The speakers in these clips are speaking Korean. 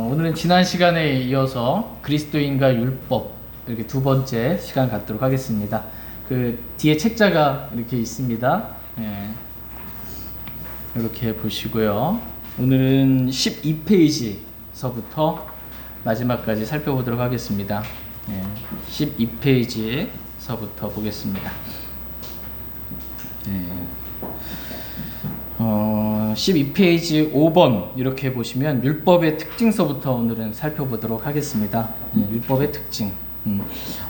오늘은 지난 시간에 이어서 그리스도인과 율법 이렇게 두 번째 시간 갖도록 하겠습니다. 그 뒤에 책자가 이렇게 있습니다. 이렇게 보시고요. 오늘은 12페이지서부터 마지막까지 살펴보도록 하겠습니다. 12페이지서부터 보겠습니다. 12페이지 5번 이렇게 보시면 율법의 특징서부터 오늘은 살펴보도록 하겠습니다. 율법의 특징.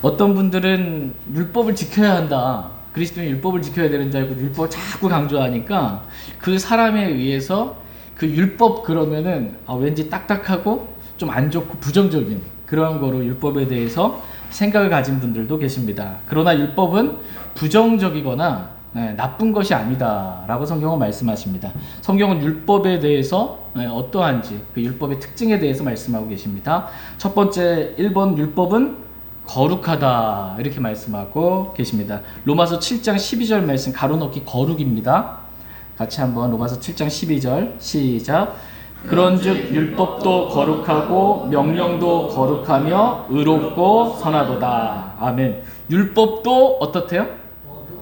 어떤 분들은 율법을 지켜야 한다, 그리스도인 율법을 지켜야 되는 줄 알고 율법을 자꾸 강조하니까 그 사람에 의해서 그 율법 그러면은 왠지 딱딱하고 좀 안 좋고 부정적인 그러한 거로 율법에 대해서 생각을 가진 분들도 계십니다. 그러나 율법은 부정적이거나 나쁜 것이 아니다 라고 성경은 말씀하십니다. 성경은 율법에 대해서 어떠한지 그 율법의 특징에 대해서 말씀하고 계십니다. 첫 번째 1번, 율법은 거룩하다 이렇게 말씀하고 계십니다. 로마서 7장 12절 말씀 가로넣기 거룩입니다. 같이 한번 로마서 7장 12절 시작. 그런즉 율법도 거룩하고 명령도 거룩하며 의롭고 선하도다. 아멘. 율법도 어떻대요?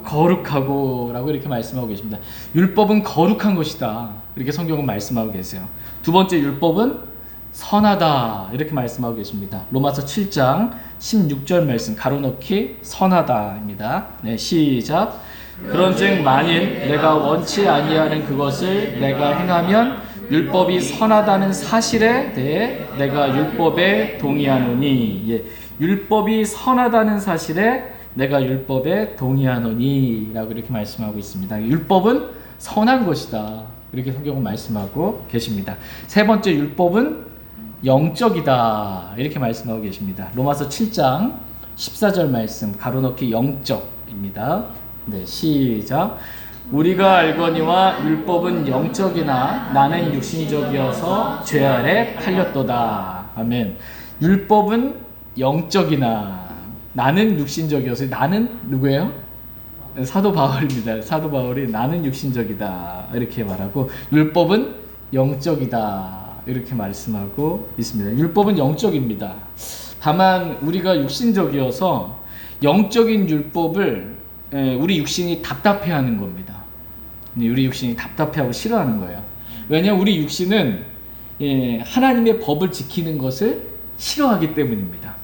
거룩하고 라고 이렇게 말씀하고 계십니다. 율법은 거룩한 것이다 이렇게 성경은 말씀하고 계세요. 두 번째, 율법은 선하다 이렇게 말씀하고 계십니다. 로마서 7장 16절 말씀 가로넣기 선하다입니다. 시작. 그런즉 만일 내가 원치 아니하는 그것을 내가 행하면 율법이 선하다는 사실에 대해 내가 율법에 동의하노니. 율법이 선하다는 사실에 내가 율법에 동의하노니 라고 이렇게 말씀하고 있습니다. 율법은 선한 것이다 이렇게 성경은 말씀하고 계십니다. 세 번째, 율법은 영적이다 이렇게 말씀하고 계십니다. 로마서 7장 14절 말씀 가로넣기 영적입니다. 시작. 우리가 알거니와 율법은 영적이나 나는 육신적이어서 죄 아래 팔렸도다. 아멘. 율법은 영적이나 나는 육신적이어서. 나는 누구예요? 사도 바울입니다. 사도 바울이 나는 육신적이다 이렇게 말하고, 율법은 영적이다 이렇게 말씀하고 있습니다. 율법은 영적입니다. 다만 우리가 육신적이어서 영적인 율법을 우리 육신이 답답해하는 겁니다. 우리 육신이 답답해하고 싫어하는 거예요. 왜냐하면 우리 육신은 하나님의 법을 지키는 것을 싫어하기 때문입니다.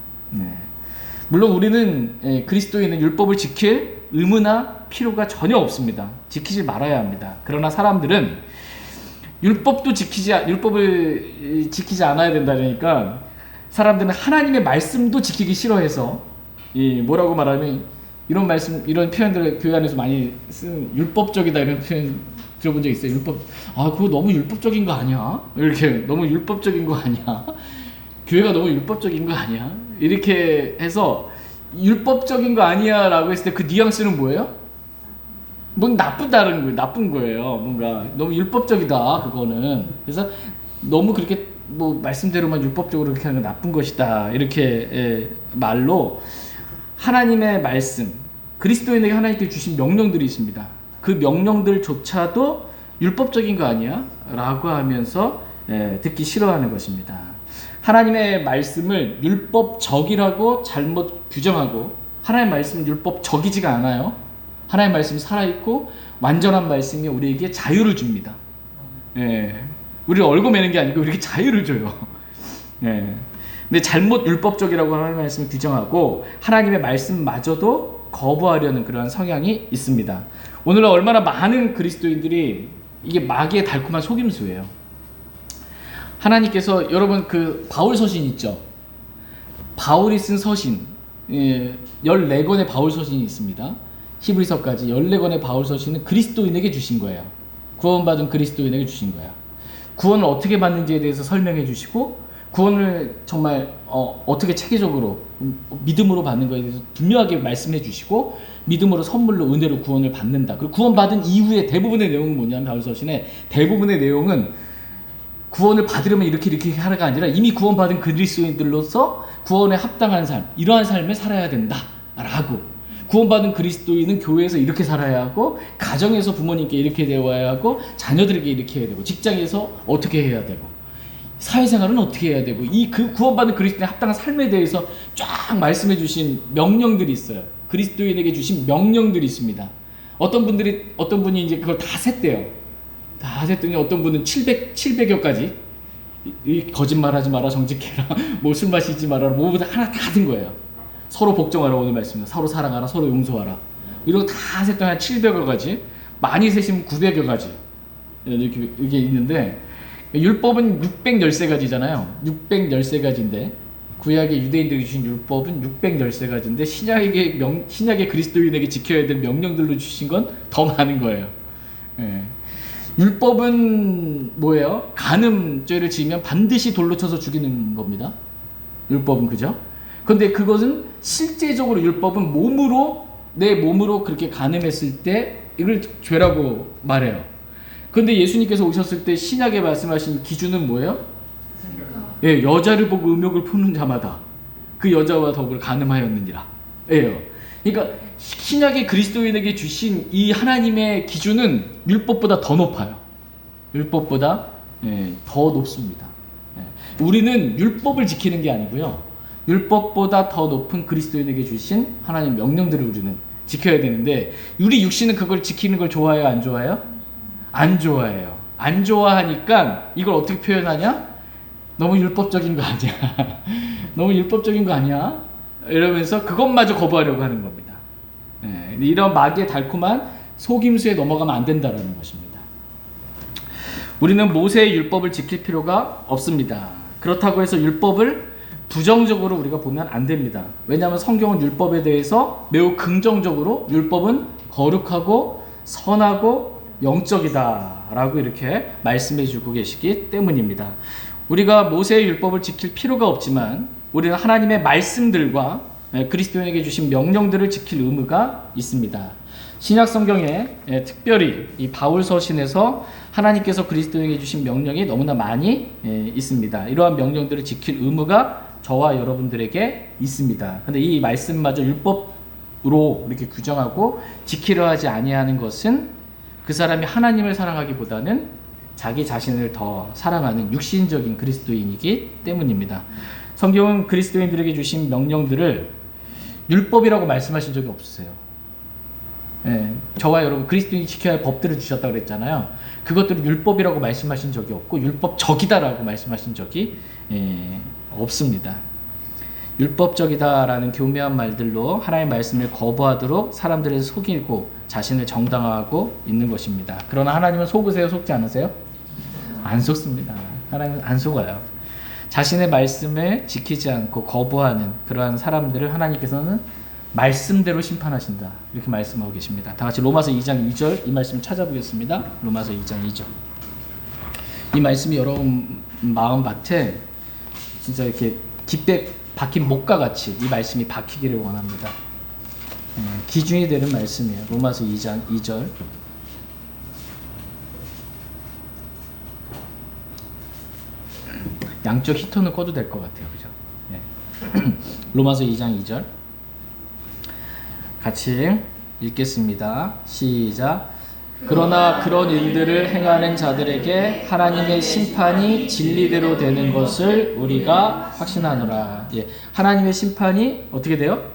물론 우리는 그리스도인은 율법을 지킬 의무나 필요가 전혀 없습니다. 지키지 말아야 합니다. 그러나 사람들은 율법을 지키지 않아야 된다니까 사람들은 하나님의 말씀도 지키기 싫어해서 뭐라고 말하면 이런 말씀, 이런 표현들을 교회 안에서 많이 쓰는 율법적이다 이런 표현 들어본 적 있어요. 율법, 그거 너무 율법적인 거 아니야? 이렇게 너무 율법적인 거 아니야? 교회가 너무 율법적인 거 아니야? 이렇게 해서 율법적인 거 아니야 라고 했을 때 그 뉘앙스는 뭐예요? 뭔가 나쁘다는 거예요. 나쁜 거예요. 뭔가 너무 율법적이다 그거는. 그래서 너무 그렇게 말씀대로만 율법적으로 그렇게 하는 건 나쁜 것이다 이렇게 말로 하나님의 말씀, 그리스도인에게 하나님께 주신 명령들이 있습니다. 그 명령들조차도 율법적인 거 아니야? 라고 하면서 듣기 싫어하는 것입니다. 하나님의 말씀을 율법적이라고 잘못 규정하고, 하나님의 말씀은 율법적이지가 않아요. 하나님의 말씀이 살아있고 완전한 말씀이 우리에게 자유를 줍니다. 우리를 얽어매는 게 아니고 우리에게 자유를 줘요. 근데 잘못 율법적이라고 하나님의 말씀을 규정하고 하나님의 말씀마저도 거부하려는 그러한 성향이 있습니다. 오늘은 얼마나 많은 그리스도인들이 이게 마귀의 달콤한 속임수예요. 하나님께서, 여러분 그 바울 서신 있죠? 바울이 쓴 서신 14권의 바울 서신이 있습니다. 히브리서까지 14권의 바울 서신은 그리스도인에게 주신 거예요. 구원받은 그리스도인에게 주신 거예요. 구원을 어떻게 받는지에 대해서 설명해 주시고, 구원을 정말 어떻게 체계적으로 믿음으로 받는 것에 대해서 분명하게 말씀해 주시고, 믿음으로 선물로 은혜로 구원을 받는다. 그리고 구원받은 이후에 대부분의 내용은 뭐냐면, 바울서신의 대부분의 내용은 구원을 받으려면 이렇게 하라가 아니라 이미 구원받은 그리스도인들로서 구원에 합당한 삶, 이러한 삶을 살아야 된다 라고, 구원받은 그리스도인은 교회에서 이렇게 살아야 하고, 가정에서 부모님께 이렇게 대화해야 하고, 자녀들에게 이렇게 해야 되고, 직장에서 어떻게 해야 되고, 사회생활은 어떻게 해야 되고 이 구원받은 그리스도인의 합당한 삶에 대해서 쫙 말씀해 주신 명령들이 있어요. 그리스도인에게 주신 명령들이 있습니다. 어떤 분이 이제 그걸 다 셌대요. 다 셌더니 어떤 분은 700여 가지 거짓말하지 마라, 정직해라, 뭐 술 마시지 마라, 뭐보다 하나 다 든 거예요. 서로 복종하라, 오늘 말씀입니다. 서로 사랑하라, 서로 용서하라. 이런 거 다 셌더니 한 700여 가지, 많이 세시면 900여 가지 이게 있는데, 율법은 613가지잖아요. 613가지인데 구약의 유대인들이 주신 율법은 613가지인데 신약의 그리스도인에게 지켜야 될 명령들로 주신 건 더 많은 거예요. 예. 율법은 뭐예요? 간음죄를 지으면 반드시 돌로 쳐서 죽이는 겁니다. 율법은, 그죠? 근데 그것은 실제적으로 율법은 내 몸으로 그렇게 간음했을 때 이걸 죄라고 말해요. 근데 예수님께서 오셨을 때 신약에 말씀하신 기준은 뭐예요? 예, 여자를 보고 음욕을 품는 자마다 그 여자와 더불어 간음하였느니라. 예요. 그러니까 신약의 그리스도인에게 주신 이 하나님의 기준은 율법보다 더 높아요. 율법보다 더 높습니다. 우리는 율법을 지키는 게 아니고요, 율법보다 더 높은 그리스도인에게 주신 하나님 명령들을 우리는 지켜야 되는데, 우리 육신은 그걸 지키는 걸 좋아해요, 안 좋아해요? 안 좋아해요. 안 좋아하니까 이걸 어떻게 표현하냐? 너무 율법적인 거 아니야? 너무 율법적인 거 아니야? 이러면서 그것마저 거부하려고 하는 겁니다. 이런 마귀의 달콤한 속임수에 넘어가면 안 된다는 것입니다. 우리는 모세의 율법을 지킬 필요가 없습니다. 그렇다고 해서 율법을 부정적으로 우리가 보면 안 됩니다. 왜냐하면 성경은 율법에 대해서 매우 긍정적으로 율법은 거룩하고 선하고 영적이다 라고 이렇게 말씀해 주고 계시기 때문입니다. 우리가 모세의 율법을 지킬 필요가 없지만 우리는 하나님의 말씀들과 그리스도인에게 주신 명령들을 지킬 의무가 있습니다. 신약 성경에 특별히 이 바울 서신에서 하나님께서 그리스도인에게 주신 명령이 너무나 많이 있습니다. 이러한 명령들을 지킬 의무가 저와 여러분들에게 있습니다. 근데 이 말씀마저 율법으로 이렇게 규정하고 지키려 하지 아니하는 것은 그 사람이 하나님을 사랑하기보다는 자기 자신을 더 사랑하는 육신적인 그리스도인이기 때문입니다. 성경은 그리스도인들에게 주신 명령들을 율법이라고 말씀하신 적이 없으세요. 저와 여러분 그리스도인이 지켜야 할 법들을 주셨다고 그랬잖아요. 그것들을 율법이라고 말씀하신 적이 없고 율법적이다라고 말씀하신 적이 없습니다. 율법적이다라는 교묘한 말들로 하나님의 말씀을 거부하도록 사람들을 속이고 자신을 정당화하고 있는 것입니다. 그러나 하나님은 속으세요? 속지 않으세요? 안 속습니다. 하나님은 안 속아요. 자신의 말씀을 지키지 않고 거부하는 그러한 사람들을 하나님께서는 말씀대로 심판하신다, 이렇게 말씀하고 계십니다. 다 같이 로마서 2장 2절 이 말씀 찾아보겠습니다. 로마서 2장 2절. 이 말씀이 여러분 마음밭에 진짜 이렇게 깃배 박힌 목과 같이 이 말씀이 박히기를 원합니다. 기준이 되는 말씀이에요. 로마서 2장 2절. 양쪽 히터는 꺼도 될 것 같아요. 그죠? 로마서 2장 2절. 같이 읽겠습니다. 시작. 그러나 그런 일들을 행하는 자들에게 하나님의 심판이 진리대로 되는 것을 우리가 확신하노라. 하나님의 심판이 어떻게 돼요?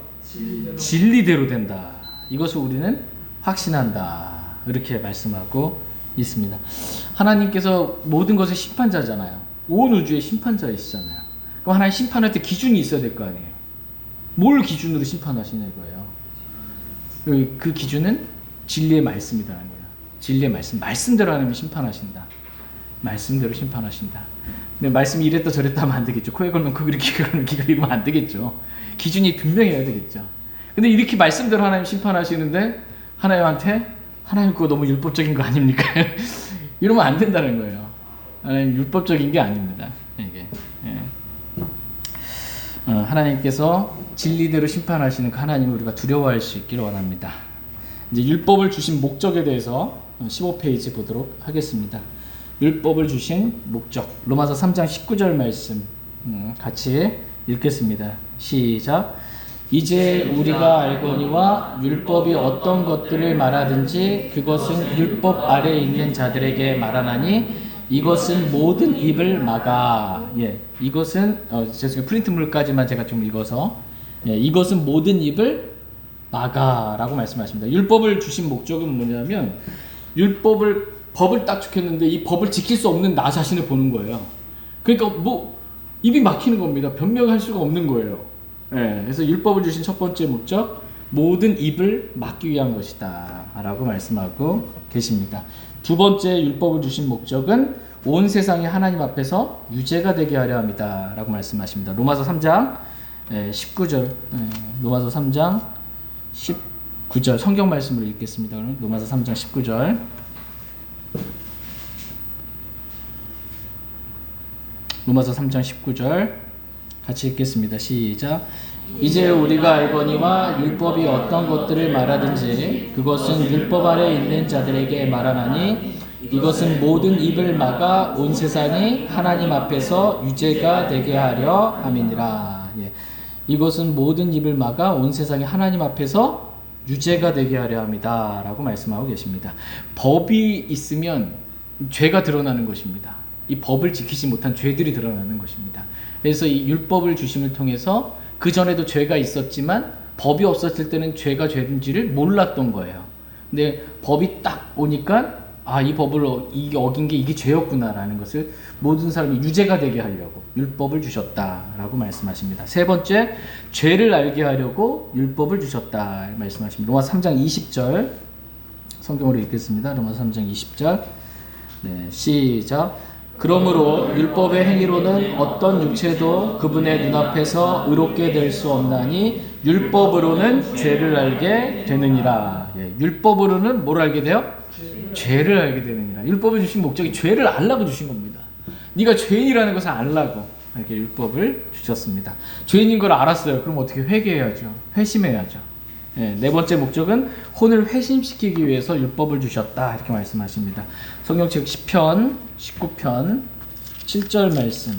진리대로 된다. 이것을 우리는 확신한다. 이렇게 말씀하고 있습니다. 하나님께서 모든 것의 심판자잖아요. 온 우주의 심판자이시잖아요. 그럼 하나님 심판할 때 기준이 있어야 될 거 아니에요. 뭘 기준으로 심판하시냐 이거예요. 그 기준은 진리의 말씀이라는 거예요. 진리의 말씀대로 하나님이 심판하신다. 말씀대로 심판하신다. 근데 말씀이 이랬다 저랬다 하면 안 되겠죠. 코에 걸면 코, 이렇게 걸면 귀가 이러면 안 되겠죠. 기준이 분명해야 되겠죠. 근데 이렇게 말씀대로 하나님 심판하시는데 하나님한테 하나님 그거 너무 율법적인 거 아닙니까? 이러면 안 된다는 거예요. 하나님 율법적인 게 아닙니다. 이게. 하나님께서 진리대로 심판하시는 그 하나님을 우리가 두려워할 수 있기를 원합니다. 이제 율법을 주신 목적에 대해서 15페이지 보도록 하겠습니다. 율법을 주신 목적. 로마서 3장 19절 말씀 같이 읽겠습니다. 시작. 이제 우리가 알거니와 율법이 어떤 것들을 말하든지 그것은 율법 아래에 있는 자들에게 말하나니 이것은 모든 입을 막아. 예, 이것은 죄송해요. 프린트물까지만 제가 좀 읽어서 예, 이것은 모든 입을 막아라고 말씀하십니다. 율법을 주신 목적은 뭐냐면 법을 딱 지켰는데 이 법을 지킬 수 없는 나 자신을 보는 거예요. 그러니까 뭐 입이 막히는 겁니다. 변명할 수가 없는 거예요. 예, 그래서 율법을 주신 첫 번째 목적, 모든 입을 막기 위한 것이다 라고 말씀하고 계십니다. 두 번째 율법을 주신 목적은 온 세상이 하나님 앞에서 유죄가 되게 하려 합니다 라고 말씀하십니다. 로마서 3장 19절 로마서 3장 19절 성경 말씀으로 읽겠습니다. 그럼 로마서 3장 19절 로마서 3장 19절 같이 읽겠습니다. 시작. 이제 우리가 알거니와 율법이 어떤 것들을 말하든지 그것은 율법 아래 있는 자들에게 말하나니 이것은 모든 입을 막아 온 세상이 하나님 앞에서 유죄가 되게 하려 함이니라. 예. 이것은 모든 입을 막아 온 세상이 하나님 앞에서 유죄가 되게 하려 합니다 라고 말씀하고 계십니다. 법이 있으면 죄가 드러나는 것입니다. 이 법을 지키지 못한 죄들이 드러나는 것입니다. 그래서 이 율법을 주심을 통해서 그 전에도 죄가 있었지만 법이 없었을 때는 죄가 죄인지를 몰랐던 거예요. 근데 법이 딱 오니까 이 법을 어긴 게 이게 죄였구나라는 것을 모든 사람이 유죄가 되게 하려고 율법을 주셨다라고 말씀하십니다. 세 번째, 죄를 알게 하려고 율법을 주셨다 말씀하십니다. 로마서 3장 20절 성경으로 읽겠습니다. 로마서 3장 20절 네, 시작. 그러므로 율법의 행위로는 어떤 육체도 그분의 눈앞에서 의롭게 될 수 없나니 율법으로는 죄를 알게 되느니라. 예, 율법으로는 뭘 알게 돼요? 죄를 알게 되느니라. 율법을 주신 목적이 죄를 알라고 주신 겁니다. 네가 죄인이라는 것을 알라고 이렇게 율법을 주셨습니다. 죄인인 걸 알았어요. 그럼 어떻게 회개해야죠. 회심해야죠. 예, 네 번째 목적은 혼을 회심시키기 위해서 율법을 주셨다 이렇게 말씀하십니다. 성경책 10편 19편 7절 말씀.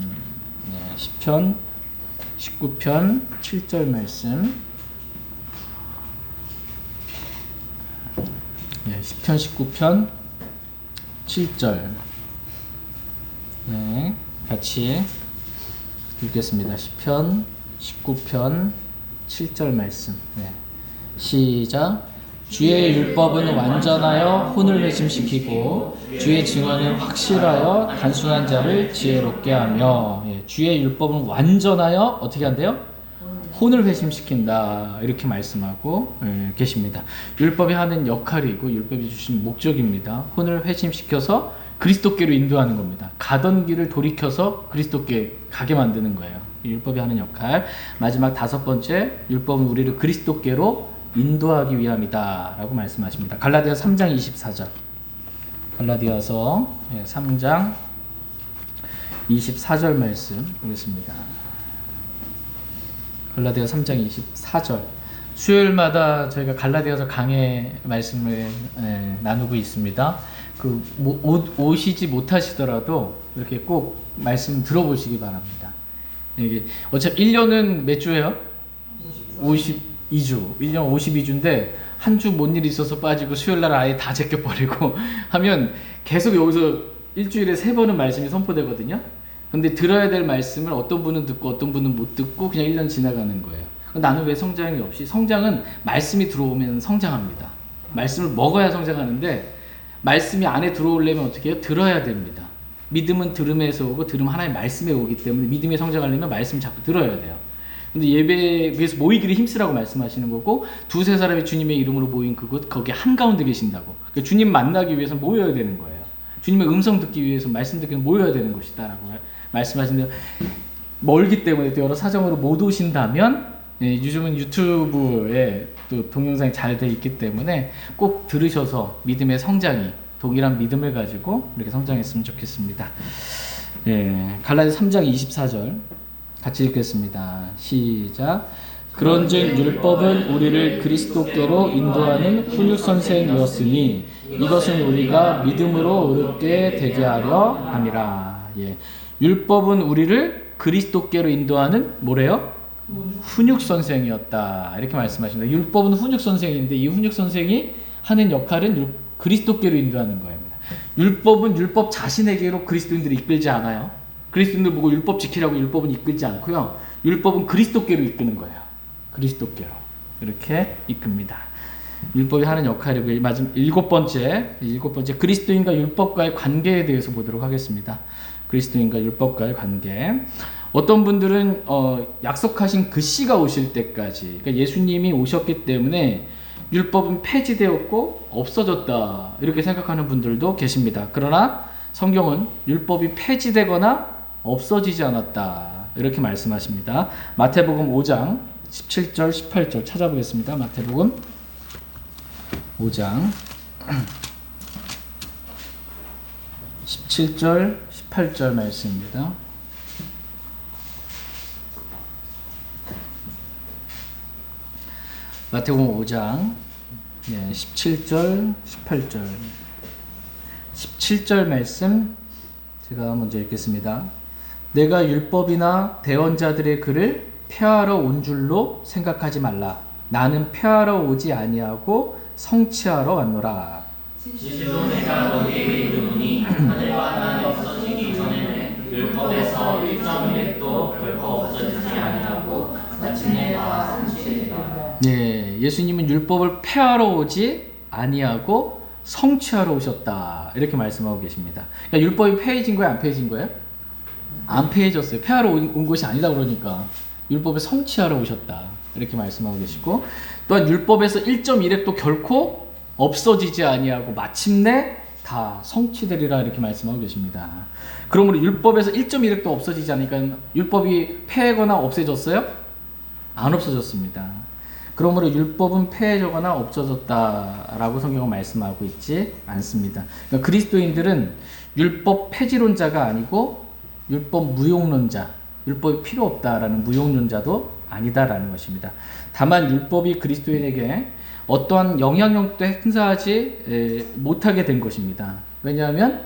네, 10편 19편 7절 말씀. 네, 10편 19편 7절. 네, 같이 읽겠습니다. 10편 19편 7절 말씀. 네. 시작. 주의 율법은 완전하여 혼을 회심시키고 주의 증언은 확실하여 단순한 자를 지혜롭게 하며. 예, 주의 율법은 완전하여 어떻게 한대요? 혼을 회심시킨다 이렇게 말씀하고 계십니다. 율법이 하는 역할이고 율법이 주신 목적입니다. 혼을 회심시켜서 그리스도께로 인도하는 겁니다. 가던 길을 돌이켜서 그리스도께 가게 만드는 거예요. 율법이 하는 역할. 마지막 다섯 번째, 율법은 우리를 그리스도께로 인도하기 위함이다 라고 말씀하십니다. 갈라디아서 3장 24절. 갈라디아서 3장 24절 말씀 보겠습니다. 갈라디아서 3장 24절. 수요일마다 저희가 갈라디아서 강해 말씀을 나누고 있습니다. 오시지 못하시더라도 이렇게 꼭 말씀 들어보시기 바랍니다. 이게 어차피 1년은 몇 주예요? 52주. 1년 52주인데 한 주 뭔 일이 있어서 빠지고 수요일날 아예 다 제껴버리고 하면 계속 여기서 일주일에 3번은 말씀이 선포되거든요. 근데 들어야 될 말씀을 어떤 분은 듣고 어떤 분은 못 듣고 그냥 1년 지나가는 거예요. 나는 왜 성장이 없이? 성장은 말씀이 들어오면 성장합니다. 말씀을 먹어야 성장하는데 말씀이 안에 들어오려면 어떻게 해요? 들어야 됩니다. 믿음은 들음에서 오고 들음 하나의 말씀에 오기 때문에 믿음에 성장하려면 말씀을 자꾸 들어야 돼요. 근데 예배에 위해서 모이기를 힘쓰라고 말씀하시는 거고, 두세 사람이 주님의 이름으로 모인 그곳, 거기 한가운데 계신다고. 그러니까 주님 만나기 위해서 모여야 되는 거예요. 주님의 음성 듣기 위해서 말씀 듣기 위해서 모여야 되는 것이다 라고 말씀하시는데, 멀기 때문에 또 여러 사정으로 못 오신다면 요즘은 유튜브에 또 동영상이 잘 돼 있기 때문에 꼭 들으셔서 믿음의 성장이 동일한 믿음을 가지고 이렇게 성장했으면 좋겠습니다. 갈라디아서 3장 24절 같이 읽겠습니다. 시작. 그런즉 율법은 우리를 그리스도께로 인도하는 훈육선생이었으니 이것은 우리가 믿음으로 의롭게 되게 하려 함이라. 율법은 우리를 그리스도께로 인도하는 뭐래요? 훈육선생이었다 이렇게 말씀하십니다. 율법은 훈육선생인데 이 훈육선생이 하는 역할은 그리스도께로 인도하는 거입니다. 율법은 율법 자신에게로 그리스도인들이 이끌지 않아요. 그리스도인들 보고 율법 지키라고 율법은 이끌지 않고요. 율법은 그리스도께로 이끄는 거예요. 그리스도께로 이렇게 이끕니다. 율법이 하는 역할이고, 마지막 일곱 번째 그리스도인과 율법과의 관계에 대해서 보도록 하겠습니다. 그리스도인과 율법과의 관계. 어떤 분들은 약속하신 그 시가 오실 때까지, 그러니까 예수님이 오셨기 때문에 율법은 폐지되었고 없어졌다 이렇게 생각하는 분들도 계십니다. 그러나 성경은 율법이 폐지되거나 없어지지 않았다 이렇게 말씀하십니다. 마태복음 5장 17절 18절 찾아보겠습니다. 마태복음 5장 17절 18절 말씀입니다. 마태복음 5장 17절 18절 17절 말씀 제가 먼저 읽겠습니다. 내가 율법이나 대언자들의 글을 폐하러 온 줄로 생각하지 말라. 나는 폐하러 오지 아니하고 성취하러 왔노라. 진실로 내가 너희에게 이르노니 하늘과 땅이 없어지기 전에는 율법에서 1.1획도 결코 없어지지 아니하고 마침내 다 성취되리라. 예수님은 율법을 폐하러 오지 아니하고 성취하러 오셨다 이렇게 말씀하고 계십니다. 그러니까 율법이 폐해진 거예요, 안 폐해진 거예요? 안 폐해졌어요. 폐하러 온 것이 아니다 그러니까 율법을 성취하러 오셨다 이렇게 말씀하고 계시고, 또한 율법에서 1.1획도 결코 없어지지 아니하고 마침내 다 성취되리라 이렇게 말씀하고 계십니다. 그러므로 율법에서 1.1획도 없어지지 않으니까 율법이 폐하거나 없어졌어요? 안 없어졌습니다. 그러므로 율법은 폐해져거나 없어졌다라고 성경은 말씀하고 있지 않습니다. 그러니까 그리스도인들은 율법 폐지론자가 아니고 율법 무용론자, 율법이 필요 없다라는 무용론자도 아니다라는 것입니다. 다만 율법이 그리스도인에게 어떠한 영향력도 행사하지 못하게 된 것입니다. 왜냐하면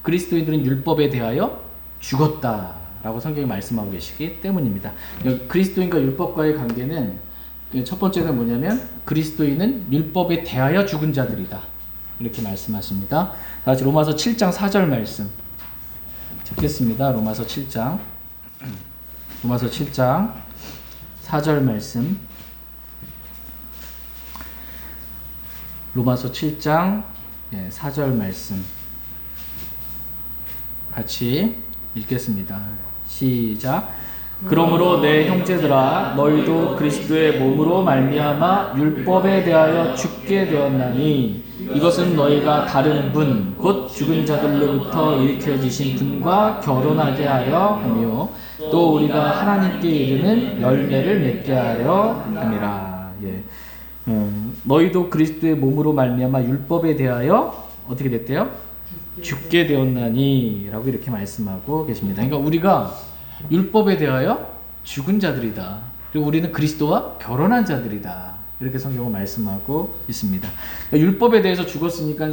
그리스도인들은 율법에 대하여 죽었다라고 성경이 말씀하고 계시기 때문입니다. 그리스도인과 율법과의 관계는 첫 번째는 뭐냐면 그리스도인은 율법에 대하여 죽은 자들이다 이렇게 말씀하십니다. 다시 로마서 7장 4절 말씀 찾겠습니다. 로마서 7장 4절 말씀. 로마서 7장 4절 말씀 같이 읽겠습니다. 시작. 그러므로 내 형제들아 너희도 그리스도의 몸으로 말미암아 율법에 대하여 죽게 되었나니 이것은 너희가 다른 분 곧 죽은 자들로부터 일으켜지신 분과 결혼하게 하려 하며 또 우리가 하나님께 이르는 열매를 맺게 하려 함이라. 너희도 그리스도의 몸으로 말미암아 율법에 대하여 어떻게 됐대요? 죽게 되었나니 라고 이렇게 말씀하고 계십니다. 그러니까 우리가 율법에 대하여 죽은 자들이다. 그리고 우리는 그리스도와 결혼한 자들이다. 이렇게 성경은 말씀하고 있습니다. 그러니까 율법에 대해서 죽었으니까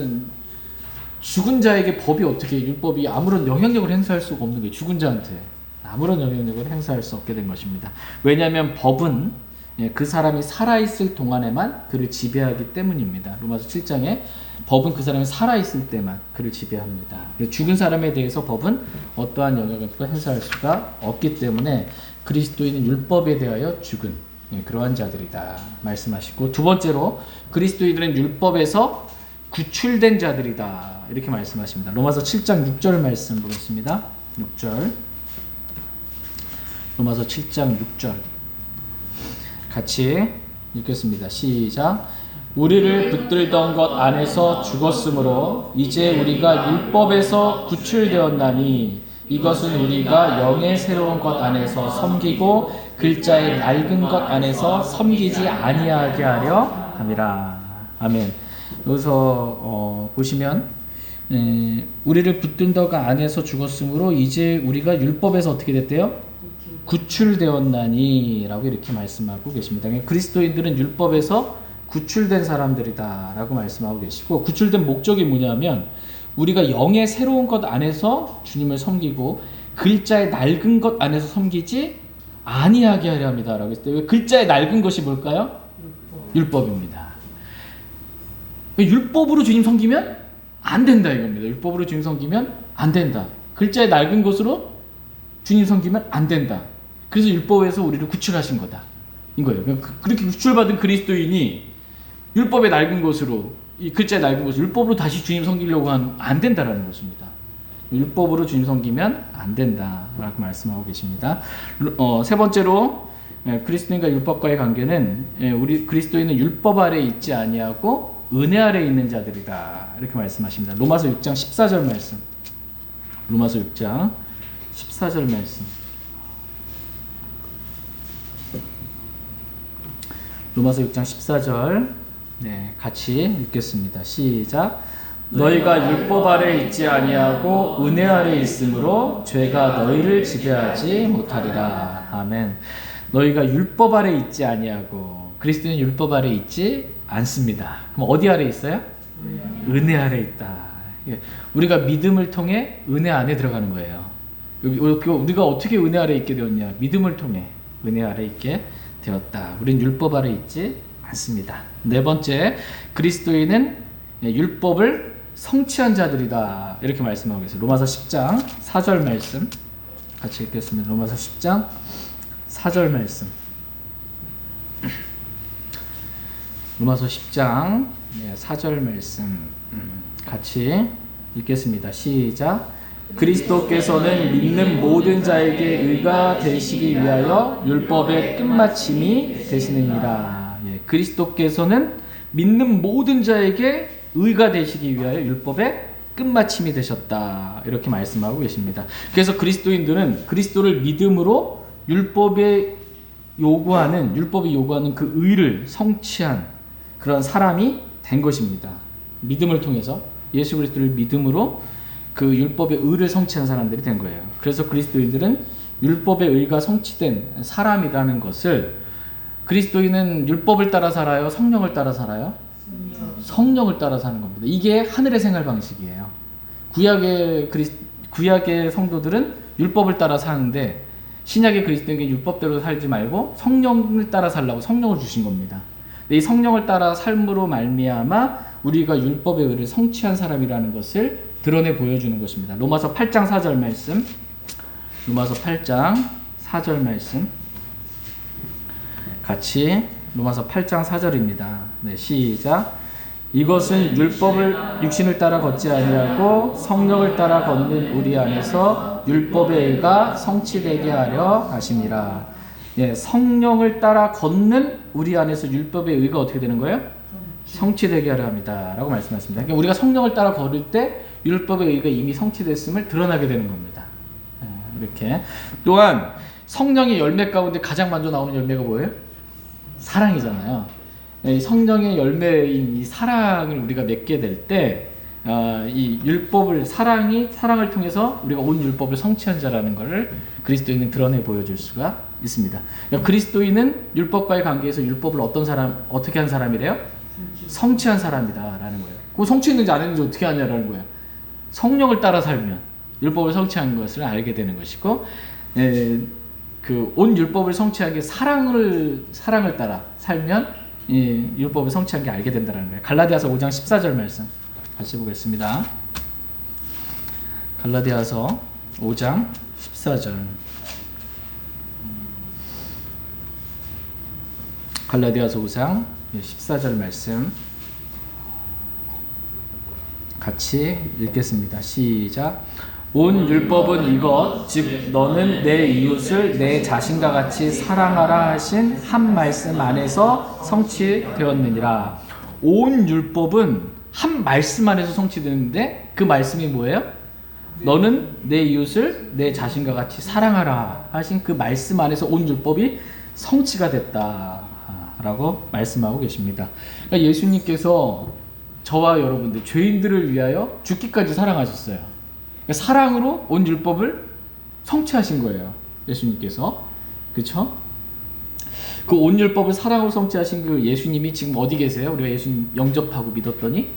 죽은 자에게 법이 어떻게, 율법이 아무런 영향력을 행사할 수가 없는 게 죽은 자한테 아무런 영향력을 행사할 수 없게 된 것입니다. 왜냐하면 법은 그 사람이 살아있을 동안에만 그를 지배하기 때문입니다. 로마서 7장에 법은 그 사람이 살아있을 때만 그를 지배합니다. 죽은 사람에 대해서 법은 어떠한 영향력도 행사할 수가 없기 때문에 그리스도인은 율법에 대하여 죽은 그러한 자들이다 말씀하시고, 두 번째로 그리스도인들은 율법에서 구출된 자들이다 이렇게 말씀하십니다. 로마서 7장 6절 말씀 보겠습니다. 6절 로마서 7장 6절 같이 읽겠습니다. 시작. 우리를 붙들던 것 안에서 죽었으므로 이제 우리가 율법에서 구출되었나니 이것은 우리가 영의 새로운 것 안에서 섬기고 글자의 낡은 것 안에서 섬기지 아니하게 하려 함이라. 아멘. 여기서 보시면 우리를 붙든 것 안에서 죽었으므로 이제 우리가 율법에서 어떻게 됐대요? 구출되었나니 라고 이렇게 말씀하고 계십니다. 그리스도인들은 율법에서 구출된 사람들이다 라고 말씀하고 계시고, 구출된 목적이 뭐냐면 우리가 영의 새로운 것 안에서 주님을 섬기고 글자의 낡은 것 안에서 섬기지 아니하게 하려 합니다 라고 했을 때, 글자의 낡은 것이 뭘까요? 율법입니다. 율법으로 주님 섬기면 안 된다 이겁니다. 율법으로 주님 섬기면 안 된다. 글자의 낡은 것으로 주님 섬기면 안 된다. 그래서 율법에서 우리를 구출하신 거다. 인 거예요. 그렇게 구출받은 그리스도인이 율법의 낡은 것으로, 이 글자의 낡은 것으로 율법으로 다시 주님 섬기려고 하면 안 된다라는 것입니다. 율법으로 주님 섬기면 안 된다라고 말씀하고 계십니다. 세 번째로 그리스도인과 율법과의 관계는 우리 그리스도인은 율법 아래 있지 아니하고 은혜 아래 있는 자들이다 이렇게 말씀하십니다. 로마서 6장 14절 말씀. 로마서 6장 14절 말씀. 로마서 6장 14절 같이 읽겠습니다. 시작. 너희가 율법 아래 있지 아니하고 은혜 아래 있으므로 죄가 너희를 지배하지 못하리라. 아멘. 너희가 율법 아래 있지 아니하고, 그리스도는 율법 아래 있지 않습니다. 그럼 어디 아래 있어요? 은혜 아래 있다. 우리가 믿음을 통해 은혜 안에 들어가는 거예요. 우리가 어떻게 은혜 아래 있게 되었냐? 믿음을 통해 은혜 아래 있게 되었다. 우린 율법 아래 있지 않습니다. 네 번째, 그리스도인은 율법을 성취한 자들이다 이렇게 말씀하고 계세요. 로마서 10장 4절 말씀 같이 읽겠습니다. 로마서 10장 4절 말씀. 로마서 10장 4절 말씀 같이 읽겠습니다. 시작. 그리스도께서는 믿는 모든 자에게 의가 되시기 위하여 율법의 끝마침이 되시느니라. 그리스도께서는 믿는 모든 자에게 의가 되시기 위하여 율법의 끝마침이 되셨다 이렇게 말씀하고 계십니다. 그래서 그리스도인들은 그리스도를 믿음으로 율법이 요구하는 그 의를 성취한 그런 사람이 된 것입니다. 믿음을 통해서 예수 그리스도를 믿음으로 그 율법의 의를 성취한 사람들이 된 거예요. 그래서 그리스도인들은 율법의 의가 성취된 사람이라는 것을, 그리스도인은 율법을 따라 살아요? 성령을 따라 살아요? 성령을 따라 사는 겁니다. 이게 하늘의 생활 방식이에요. 구약의 성도들은 율법을 따라 사는데, 신약의 그리스도인에게 율법대로 살지 말고 성령을 따라 살라고 성령을 주신 겁니다. 이 성령을 따라 삶으로 말미암아 우리가 율법의 의를 성취한 사람이라는 것을 드러내 보여주는 것입니다. 로마서 8장 4절 말씀. 로마서 8장 4절 말씀. 같이 로마서 8장 4절입니다. 시작. 이것은 율법을 육신을 따라 걷지 아니하고 성령을 따라 걷는 우리 안에서 율법의 의가 성취되게 하려 하심이라. 성령을 따라 걷는 우리 안에서 율법의 의가 어떻게 되는 거예요? 성취되게 하려 합니다 라고 말씀하셨습니다. 그러니까 우리가 성령을 따라 걸을 때 율법의 의가 이미 성취됐음을 드러나게 되는 겁니다. 이렇게. 또한 성령의 열매 가운데 가장 먼저 나오는 열매가 뭐예요? 사랑이잖아요. 성령의 열매인 이 사랑을 우리가 맺게 될 때 이 율법을, 사랑을 통해서 우리가 온 율법을 성취한 자라는 것을 그리스도인은 드러내 보여줄 수가 있습니다. 그러니까 그리스도인은 율법과의 관계에서 율법을 어떻게 한 사람이래요? 성취한 사람이다라는 거예요. 그 성취했는지 안 했는지 어떻게 하냐라는 거예요. 성령을 따라 살면 율법을 성취한 것을 알게 되는 것이고, 그 온 율법을 성취하기 사랑을 따라 살면 율법을 성취한 게 알게 된다는 거예요. 갈라디아서 5장 14절 말씀 같이 보겠습니다. 갈라디아서 5장 14절. 갈라디아서 5장 14절 말씀 같이 읽겠습니다. 시작. 온 율법은 이것, 즉 너는 내 이웃을 내 자신과 같이 사랑하라 하신 한 말씀 안에서 성취되었느니라. 온 율법은 한 말씀 안에서 성취되는데, 그 말씀이 뭐예요? 너는 내 이웃을 내 자신과 같이 사랑하라 하신 그 말씀 안에서 온 율법이 성취가 됐다라고 말씀하고 계십니다. 그러니까 예수님께서 저와 여러분들 죄인들을 위하여 죽기까지 사랑하셨어요. 그러니까 사랑으로 온 율법을 성취하신 거예요, 예수님께서. 그렇죠? 그 온 율법을 사랑으로 성취하신 그 예수님이 지금 어디 계세요? 우리가 예수님 영접하고 믿었더니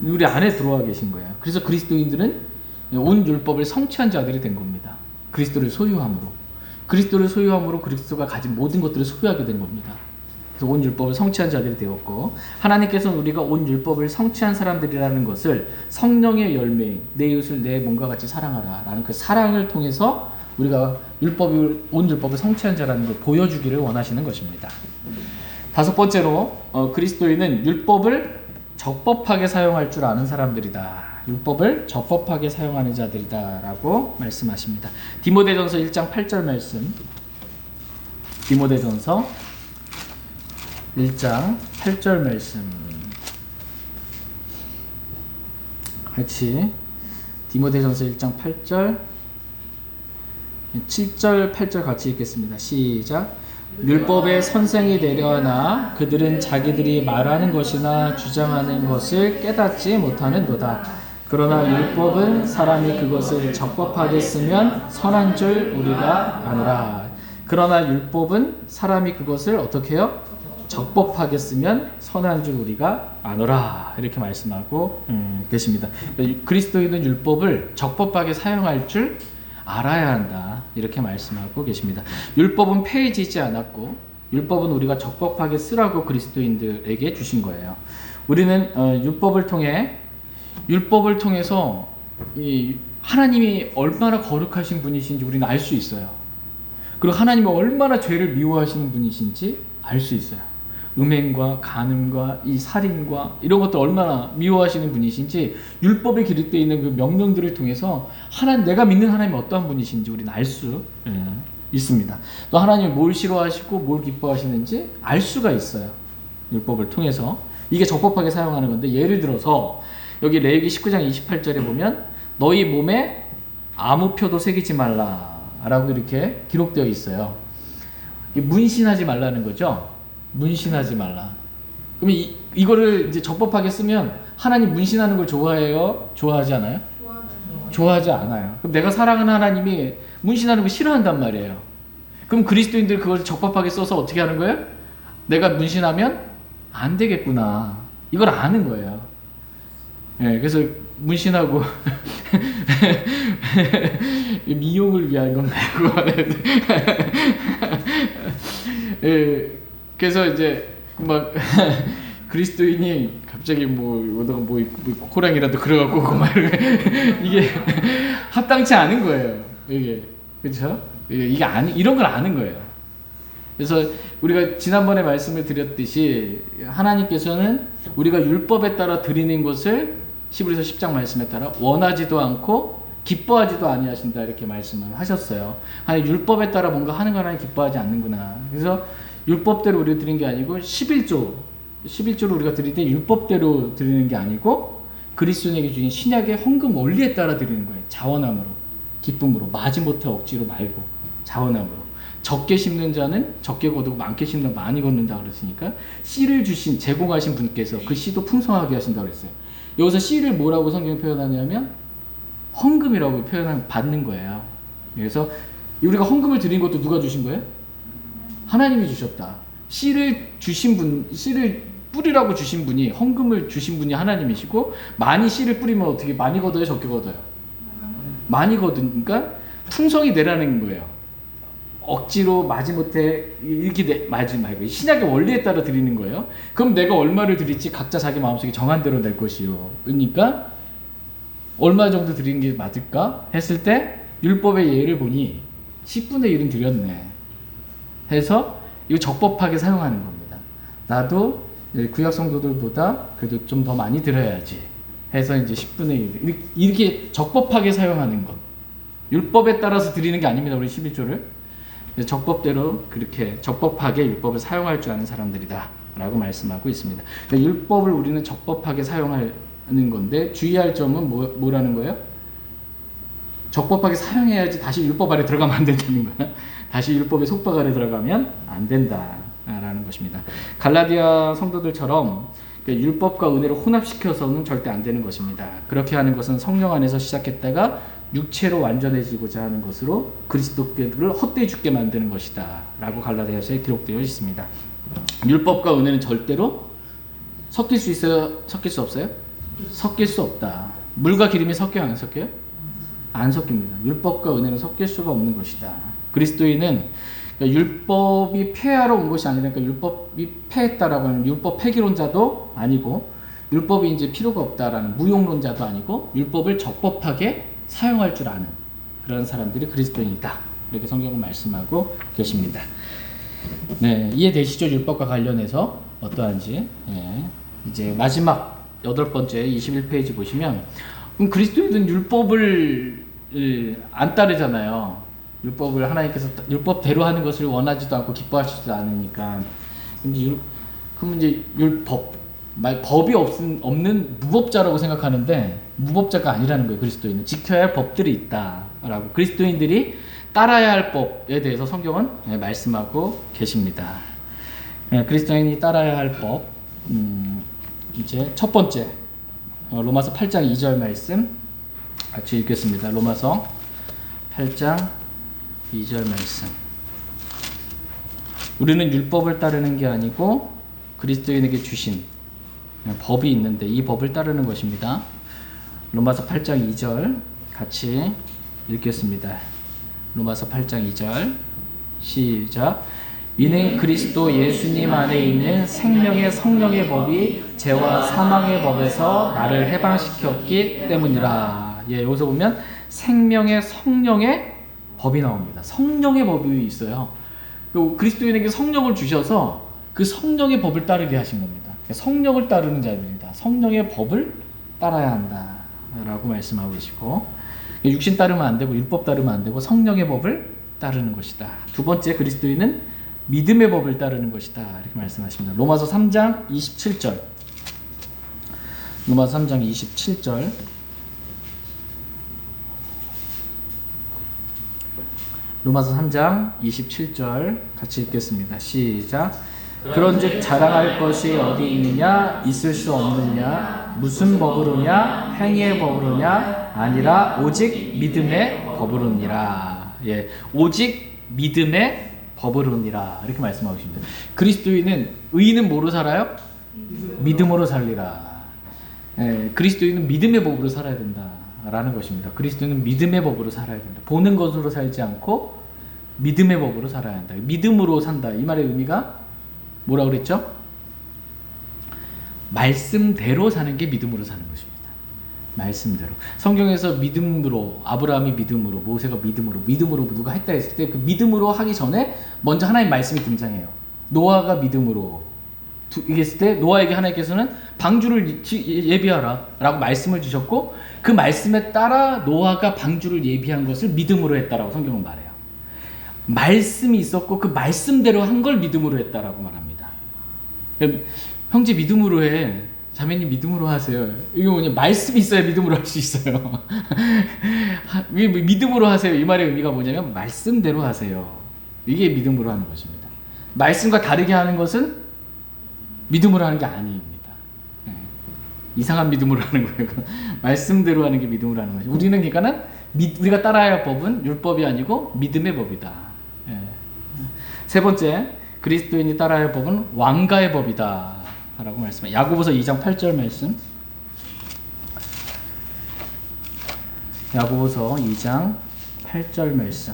우리 안에 들어와 계신 거예요. 그래서 그리스도인들은 온 율법을 성취한 자들이 된 겁니다. 그리스도를 소유함으로 그리스도가 가진 모든 것들을 소유하게 된 겁니다. 그래서 온 율법을 성취한 자들이 되었고, 하나님께서는 우리가 온 율법을 성취한 사람들이라는 것을 성령의 열매인 내 이웃을 내 몸과 같이 사랑하라 라는 그 사랑을 통해서 우리가 온 율법을 성취한 자라는 걸 보여주기를 원하시는 것입니다. 다섯 번째로 그리스도인은 율법을 적법하게 사용할 줄 아는 사람들이다. 율법을 적법하게 사용하는 자들이다 라고 말씀하십니다. 디모데전서 1장 8절 말씀, 디모데전서 1장 8절 말씀 같이, 디모데전서 1장 8절 7절 8절 같이 읽겠습니다. 시작. 율법의 선생이 되려나 그들은 자기들이 말하는 것이나 주장하는 것을 깨닫지 못하는도다. 그러나 율법은 사람이 그것을 적법하게 쓰면 선한 줄 우리가 아노라. 그러나 율법은 사람이 그것을 어떻게 해요? 적법하게 쓰면 선한 줄 우리가 아노라. 이렇게 말씀하고 계십니다. 그리스도인은 율법을 적법하게 사용할 줄 알아야 한다. 이렇게 말씀하고 계십니다. 율법은 폐해지지 않았고 율법은 우리가 적법하게 쓰라고 그리스도인들에게 주신 거예요. 우리는 율법을 통해서 이 하나님이 얼마나 거룩하신 분이신지 우리는 알 수 있어요. 그리고 하나님이 얼마나 죄를 미워하시는 분이신지 알 수 있어요. 음행과 간음과 이 살인과 이런 것들 얼마나 미워하시는 분이신지 율법에 기록되어 있는 그 명령들을 통해서 내가 믿는 하나님이 어떠한 분이신지 우리는 알 수 있습니다. 또 하나님이 뭘 싫어하시고 뭘 기뻐하시는지 알 수가 있어요. 율법을 통해서. 이게 적법하게 사용하는 건데, 예를 들어서 여기 레위기 19장 28절에 보면 너희 몸에 아무 표도 새기지 말라 라고 이렇게 기록되어 있어요. 문신하지 말라는 거죠. 문신하지 말라. 그럼 이거를 이제 적법하게 쓰면 하나님 문신하는 걸 좋아해요? 좋아하지 않아요? 좋아하지 않아요. 그럼 내가 사랑하는 하나님이 문신하는 거 싫어한단 말이에요. 그럼 그리스도인들 그걸 적법하게 써서 어떻게 하는 거예요? 내가 문신하면 안 되겠구나. 이걸 아는 거예요. 네, 그래서 문신하고 미용을 위한 건 말고 예, 그래서 이제 막 그리스도인이 갑자기 뭐 호랑이라도 그래갖고 막 이게 합당치 않은 거예요. 이게 그렇죠? 이게 이런 걸 아는 거예요. 그래서 우리가 지난번에 말씀을 드렸듯이 하나님께서는 우리가 율법에 따라 드리는 것을 히브리서 10장 말씀에 따라 원하지도 않고 기뻐하지도 아니하신다 이렇게 말씀을 하셨어요. 아니 율법에 따라 뭔가 하는 거 하나님 기뻐하지 않는구나. 그래서 율법대로 우리가 드리는 게 아니고 11조를 우리가 드릴 때 율법대로 드리는 게 아니고 그리스도인에게 주신 신약의 헌금 원리에 따라 드리는 거예요. 자원함으로, 기쁨으로, 마지못해 억지로 말고 자원함으로. 적게 심는 자는 적게 거두고 많게 심는 많이 걷는다 그랬으니까 씨를 제공하신 분께서 그 씨도 풍성하게 하신다고 그랬어요. 여기서 씨를 뭐라고 성경이 표현하냐면 헌금이라고 받는 거예요. 그래서 우리가 헌금을 드린 것도 누가 주신 거예요? 하나님이 주셨다. 씨를 뿌리라고 주신 분이, 헌금을 주신 분이 하나님이시고, 많이 씨를 뿌리면 어떻게 많이 걷어요? 적게 걷어요? 많이 걷으니까 풍성이 되라는 거예요. 억지로 마지못해 이렇게 마지 말고 신약의 원리에 따라 드리는 거예요. 그럼 내가 얼마를 드릴지 각자 자기 마음속에 정한 대로 낼 것이요. 그러니까 얼마 정도 드리는 게 맞을까 했을 때 율법의 예를 보니 10분의 1은 드렸네 해서 이거 적법하게 사용하는 겁니다. 나도 구약 성도들보다 그래도 좀 더 많이 드려야지 해서 이제 10분의 1 이렇게 적법하게 사용하는 것. 율법에 따라서 드리는 게 아닙니다. 우리 11조를 적법대로 그렇게 적법하게 율법을 사용할 줄 아는 사람들이다 라고 말씀하고 있습니다. 그러니까 율법을 우리는 적법하게 사용하는 건데 주의할 점은 뭐라는 거예요? 적법하게 사용해야지 다시 율법 아래 들어가면 안 된다는 거야. 다시 율법의 속박 아래 들어가면 안 된다라는 것입니다. 갈라디아 성도들처럼 율법과 은혜를 혼합시켜서는 절대 안 되는 것입니다. 그렇게 하는 것은 성령 안에서 시작했다가 육체로 완전해지고자 하는 것으로 그리스도께를 헛되이 죽게 만드는 것이다 라고 갈라디아서에 기록되어 있습니다. 율법과 은혜는 절대로 섞일 수 있어요? 섞일 수 없어요? 섞일 수 없다. 물과 기름이 섞여요? 안 섞여요? 안 섞입니다. 율법과 은혜는 섞일 수가 없는 것이다. 그리스도인은 그러니까 율법이 폐하러 온 것이 아니라, 그러니까 율법이 폐했다라고 하는 율법 폐기론자도 아니고, 율법이 이제 필요가 없다라는 무용론자도 아니고, 율법을 적법하게 사용할 줄 아는 그런 사람들이 그리스도인이다, 이렇게 성경은 말씀하고 계십니다. 네, 이해되시죠? 율법과 관련해서 어떠한지. 네, 이제 마지막 8번째 21페이지 보시면, 그리스도인은 율법을 안 따르잖아요. 율법을 하나님께서 율법대로 하는 것을 원하지도 않고 기뻐하시지도 않으니까. 근데 그럼 이제 법이 없는 무법자라고 생각하는데, 무법자가 아니라는 거예요. 그리스도인은 지켜야 할 법들이 있다라고, 그리스도인들이 따라야 할 법에 대해서 성경은 말씀하고 계십니다. 그리스도인이 따라야 할 법, 이제 첫 번째 로마서 8장 2절 말씀 같이 읽겠습니다. 로마서 8장 2절 말씀. 우리는 율법을 따르는 게 아니고 그리스도인에게 주신 법이 있는데 이 법을 따르는 것입니다. 로마서 8장 2절 같이 읽겠습니다. 로마서 8장 2절 시작. 이는 그리스도 예수님 안에 있는 생명의 성령의 법이 죄와 사망의 법에서 나를 해방시켰기 때문이라. 예, 여기서 보면 생명의 성령의 법이 나옵니다. 성령의 법이 있어요. 그리스도인에게 성령을 주셔서 그 성령의 법을 따르게 하신 겁니다. 성령을 따르는 자들이다. 성령의 법을 따라야 한다라고 말씀하고 계시고, 육신 따르면 안 되고 율법 따르면 안 되고 성령의 법을 따르는 것이다. 두 번째, 그리스도인은 믿음의 법을 따르는 것이다, 이렇게 말씀하십니다. 로마서 3장 27절. 로마서 3장 27절. 로마서 3장 27절 같이 읽겠습니다. 시작. 그런즉 자랑할 것이 어디 있느냐? 있을 수 없느냐? 무슨 법으로냐? 행위의 법으로냐? 아니라 오직 믿음의 법으로니라. 예, 오직 믿음의 법으로니라, 이렇게 말씀하고 계십니다. 그리스도인은, 의인은 뭐로 살아요? 믿음으로 살리라. 예, 그리스도인은 믿음의 법으로 살아야 된다라는 것입니다. 그리스도인은 믿음의 법으로 살아야 된다. 보는 것으로 살지 않고 믿음의 법으로 살아야 한다. 믿음으로 산다, 이 말의 의미가 뭐라고 그랬죠? 말씀대로 사는 게 믿음으로 사는 것입니다. 말씀대로. 성경에서 믿음으로, 아브라함이 믿음으로, 모세가 믿음으로 누가 했다 했을 때 그 믿음으로 하기 전에 먼저 하나님 말씀이 등장해요. 노아가 믿음으로 얘기했을 때 노아에게 하나님께서는 방주를 예비하라 라고 말씀을 주셨고, 그 말씀에 따라 노아가 방주를 예비한 것을 믿음으로 했다라고 성경은 말해요. 말씀이 있었고 그 말씀대로 한 걸 믿음으로 했다라고 말합니다. 형제 믿음으로 해, 자매님 믿음으로 하세요. 이게 뭐냐, 말씀이 있어야 믿음으로 할 수 있어요. 믿음으로 하세요, 이 말의 의미가 뭐냐면 말씀대로 하세요. 이게 믿음으로 하는 것입니다. 말씀과 다르게 하는 것은 믿음으로 하는 게 아닙니다. 이상한 믿음으로 하는 거예요. 말씀대로 하는 게 믿음으로 하는 거죠. 우리는 그러니까는 우리가 따라야 할 법은 율법이 아니고 믿음의 법이다. 세 번째, 그리스도인이 따라야 할 법은 왕가의 법이다 라고 말씀해요. 야고보서 2장 8절 말씀. 야고보서 2장 8절 말씀.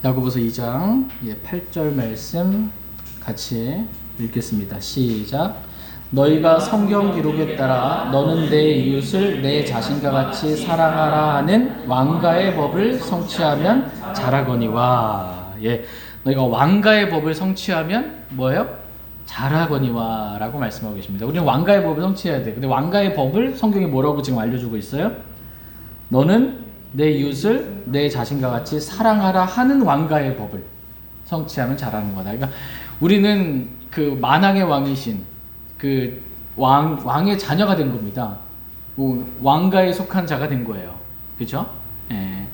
야고보서 2장 8절 말씀 같이 읽겠습니다. 시작. 너희가 성경 기록에 따라 너는 내 이웃을 내 자신과 같이 사랑하라 하는 왕가의 법을 성취하면 잘하거니와. 예, 너희가 왕가의 법을 성취하면 뭐예요? 잘하거니와 라고 말씀하고 계십니다. 우리는 왕가의 법을 성취해야 돼. 근데 왕가의 법을 성경이 뭐라고 지금 알려주고 있어요? 너는 내 이웃을 내 자신과 같이 사랑하라 하는 왕가의 법을 성취하면 잘하는 거다. 그러니까 우리는 그 만왕의 왕이신 그 왕의 자녀가 된 겁니다. 왕가에 속한 자가 된 거예요. 그렇죠? 예.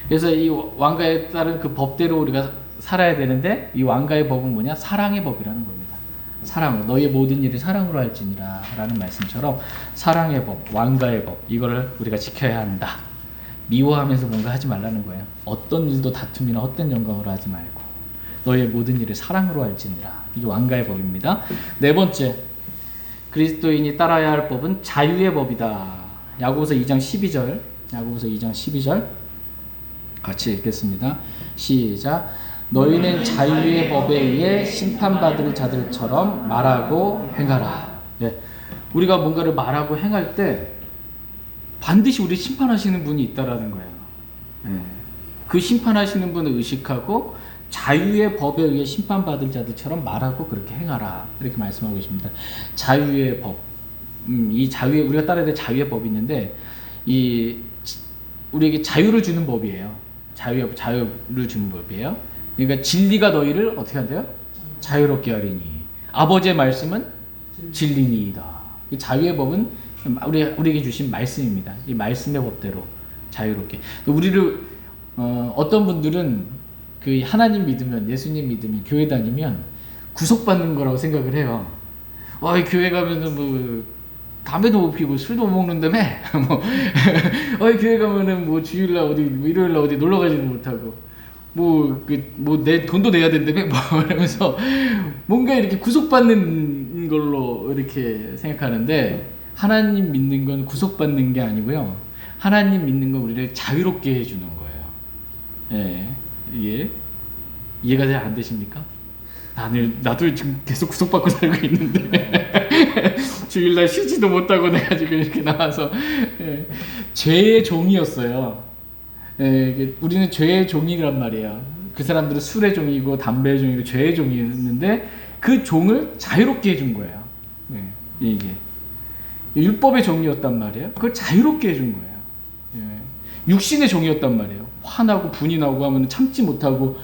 그래서 이 왕가에 따른 그 법대로 우리가 살아야 되는데, 이 왕가의 법은 뭐냐? 사랑의 법이라는 겁니다. 사랑으로, 너희의 모든 일을 사랑으로 할지니라 라는 말씀처럼 사랑의 법, 왕가의 법, 이거를 우리가 지켜야 한다. 미워하면서 뭔가 하지 말라는 거예요. 어떤 일도 다툼이나 헛된 영광으로 하지 말고 너희의 모든 일을 사랑으로 할지니라. 이게 왕가의 법입니다. 네 번째, 그리스도인이 따라야 할 법은 자유의 법이다. 야고보서 2장 12절. 야고보서 2장 12절. 같이 읽겠습니다. 시작. 너희는 자유의 법에 의해 심판받을 자들처럼 말하고 행하라. 예. 우리가 뭔가를 말하고 행할 때 반드시 우리 심판하시는 분이 있다라는 거예요. 예. 그 심판하시는 분을 의식하고 자유의 법에 의해 심판받을 자들처럼 말하고 그렇게 행하라. 이렇게 말씀하고 계십니다. 자유의 법. 이 자유의, 우리가 따라야 될 자유의 법이 있는데, 우리에게 자유를 주는 법이에요. 자유를 주는 법이에요. 그러니까 진리가 너희를 어떻게 한대요? 자유롭게 하리니. 아버지의 말씀은 진리니이다. 이 자유의 법은 우리에게 주신 말씀입니다. 이 말씀의 법대로 자유롭게. 우리를 어떤 분들은 그 하나님 믿으면, 예수님 믿으면, 교회 다니면 구속받는 거라고 생각을 해요. 교회 가면은 뭐 담배도 못 피고 술도 못 먹는다며. 교회 가면은 뭐 주일날 어디, 뭐 일요일날 어디 놀러 가지도 못하고, 내 돈도 내야 된다며. 이러면서 뭔가 이렇게 구속받는 걸로 이렇게 생각하는데, 하나님 믿는 건 구속받는 게 아니고요. 하나님 믿는 건 우리를 자유롭게 해주는 거예요. 예. 이해가 잘 안 되십니까? 나도 지금 계속 구속받고 살고 있는데 주일날 쉬지도 못하고 내가 지금 이렇게 나와서 죄의 종이었어요. 우리는 죄의 종이란 말이에요. 그 사람들은 술의 종이고 담배의 종이고 죄의 종이었는데 그 종을 자유롭게 해준 거예요. 이게 율법의 종이었단 말이에요. 그걸 자유롭게 해준 거예요. 육신의 종이었단 말이에요. 화나고 분이 나고 하면 참지 못하고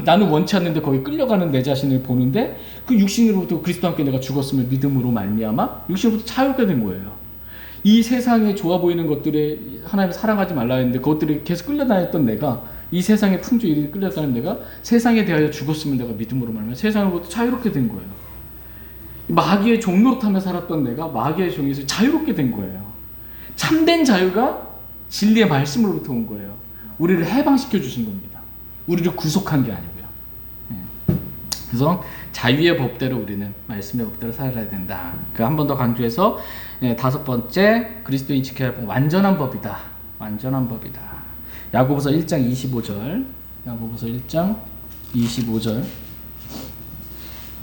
나는 원치 않는데 거기 끌려가는 내 자신을 보는데, 그 육신으로부터 그리스도와 함께 내가 죽었음을 믿음으로 말미암아 육신으로부터 자유롭게 된 거예요. 이 세상에 좋아 보이는 것들에 하나님을 사랑하지 말라 했는데 그것들이 계속 끌려다녔던 내가, 이 세상의 풍조에 끌려다니는 내가 세상에 대하여 죽었음을 내가 믿음으로 말미암아 세상으로부터 자유롭게 된 거예요. 마귀의 종노릇하며 살았던 내가 마귀의 종에서 자유롭게 된 거예요. 참된 자유가 진리의 말씀으로부터 온 거예요. 우리를 해방시켜 주신 겁니다. 우리를 구속한 게 아니고요. 그래서 자유의 법대로 우리는 말씀의 법대로 살아야 된다. 그 한 번 더 강조해서, 다섯 번째, 그리스도인 지켜야 할 법, 완전한 법이다. 완전한 법이다. 야고보서 1장 25절. 야고보서 1장 25절.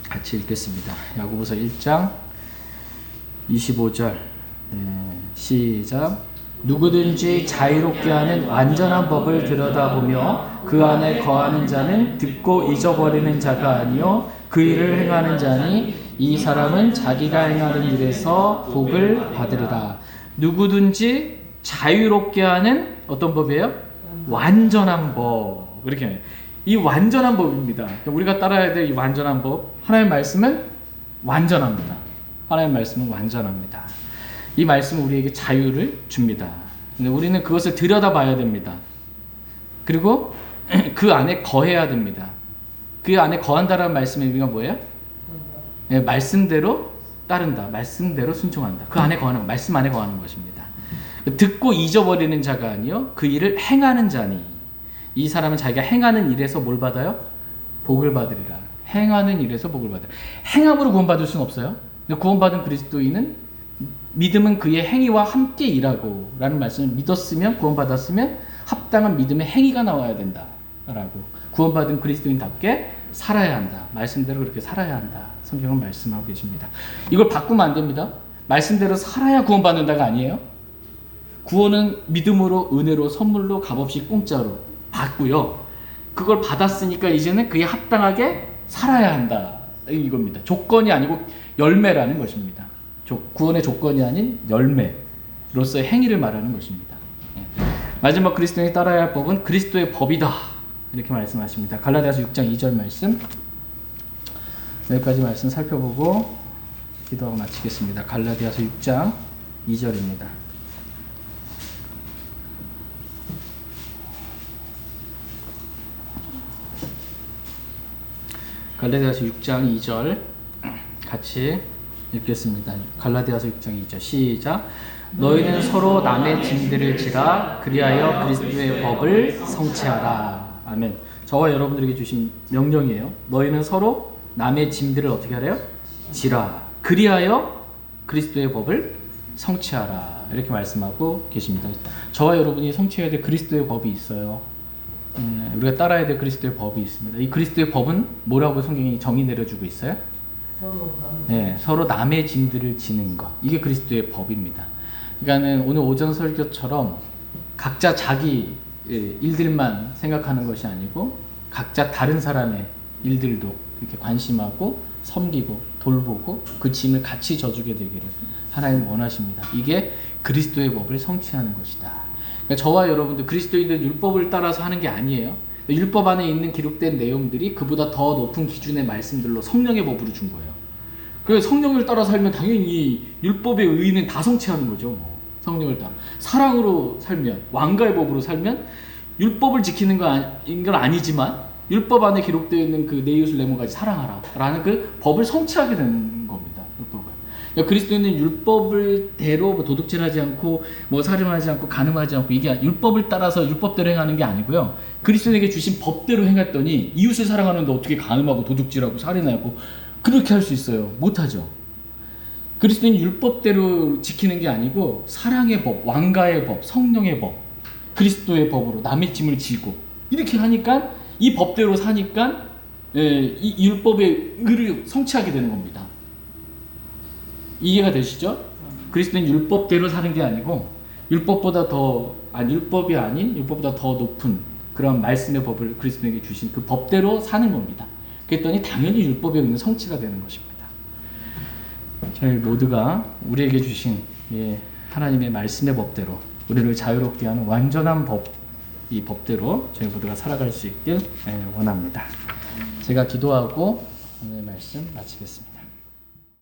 같이 읽겠습니다. 야고보서 1장 25절. 시작. 누구든지 자유롭게 하는 완전한 법을 들여다보며 그 안에 거하는 자는 듣고 잊어버리는 자가 아니요 그 일을 행하는 자니 이 사람은 자기가 행하는 일에서 복을 받으리라. 누구든지 자유롭게 하는 어떤 법이에요? 완전한 법. 이렇게 해요. 이 완전한 법입니다. 우리가 따라야 될 이 완전한 법, 하나님의 말씀은 완전합니다. 하나님의 말씀은 완전합니다. 이 말씀은 우리에게 자유를 줍니다. 근데 우리는 그것을 들여다봐야 됩니다. 그리고 그 안에 거해야 됩니다. 그 안에 거한다라는 말씀의 의미가 뭐예요? 말씀대로 따른다. 말씀대로 순종한다. 그 안에 거하는 것, 말씀 안에 거하는 것입니다. 듣고 잊어버리는 자가 아니요 그 일을 행하는 자니 이 사람은 자기가 행하는 일에서 뭘 받아요? 복을 받으리라. 행하는 일에서 복을 받으리라. 행함으로 구원받을 수는 없어요. 근데 구원받은 그리스도인은 믿음은 그의 행위와 함께 일하고 라는 말씀을 믿었으면, 구원받았으면 합당한 믿음의 행위가 나와야 된다 라고, 구원받은 그리스도인답게 살아야 한다. 말씀대로 그렇게 살아야 한다. 성경은 말씀하고 계십니다. 이걸 바꾸면 안 됩니다. 말씀대로 살아야 구원받는다가 아니에요. 구원은 믿음으로, 은혜로, 선물로, 값없이 공짜로 받고요. 그걸 받았으니까 이제는 그에 합당하게 살아야 한다. 이겁니다. 조건이 아니고 열매라는 것입니다. 구원의 조건이 아닌 열매로서의 행위를 말하는 것입니다. 마지막 그리스도인이 따라야 할 법은 그리스도의 법이다. 이렇게 말씀하십니다. 갈라디아서 6장 2절 말씀. 여기까지 말씀 살펴보고 기도하고 마치겠습니다. 갈라디아서 6장 2절입니다. 갈라디아서 6장 2절 같이 읽겠습니다. 갈라디아서 6장 2절 시작. 너희는 서로 남의 짐들을 지라 그리하여 그리스도의 법을 성취하라. 아멘. 저와 여러분들에게 주신 명령이에요. 너희는 서로 남의 짐들을 어떻게 하래요? 지라 그리하여 그리스도의 법을 성취하라. 이렇게 말씀하고 계십니다. 저와 여러분이 성취해야 될 그리스도의 법이 있어요. 우리가 따라야 될 그리스도의 법이 있습니다. 이 그리스도의 법은 뭐라고 성경이 정의 내려주고 있어요? 서로 남의 짐들을 지는 것. 이게 그리스도의 법입니다. 그러니까는 오늘 오전 설교처럼 각자 자기 일들만 생각하는 것이 아니고 각자 다른 사람의 일들도 이렇게 관심하고 섬기고 돌보고 그 짐을 같이 져주게 되기를 하나님 원하십니다. 이게 그리스도의 법을 성취하는 것이다. 그러니까 저와 여러분들 그리스도인들 율법을 따라서 하는 게 아니에요. 율법 안에 있는 기록된 내용들이 그보다 더 높은 기준의 말씀들로 성령의 법으로 준 거예요. 그래서 성령을 따라 살면 당연히 율법의 의의는 다 성취하는 거죠. 성령을 따라 사랑으로 살면, 왕가의 법으로 살면 율법을 지키는 건 아니지만 율법 안에 기록되어 있는 그 내 이웃을 내 몸까지 사랑하라 라는 그 법을 성취하게 되는 겁니다. 율법을. 그러니까 그리스도인은 율법을 대로 도둑질하지 않고 살인하지 않고 간음하지 않고 이게 율법을 따라서 율법대로 행하는 게 아니고요. 그리스도인에게 주신 법대로 행했더니 이웃을 사랑하는데 어떻게 간음하고 도둑질하고 살인하고 그렇게 할 수 있어요? 못하죠. 그리스도인 율법대로 지키는 게 아니고 사랑의 법, 왕가의 법, 성령의 법, 그리스도의 법으로 남의 짐을 지고 이렇게 하니까 이 법대로 사니까 이 율법의 의를 성취하게 되는 겁니다. 이해가 되시죠? 그리스도인 율법대로 사는 게 아니고 율법보다 율법이 아닌 율법보다 더 높은 그런 말씀의 법을 그리스도에게 주신 그 법대로 사는 겁니다. 그랬더니 당연히 율법의 의는 성취가 되는 것입니다. 저희 모두가 우리에게 주신 하나님의 말씀의 법대로 우리를 자유롭게 하는 완전한 법, 이 법대로 저희 모두가 살아갈 수 있길 원합니다. 제가 기도하고 오늘 말씀 마치겠습니다.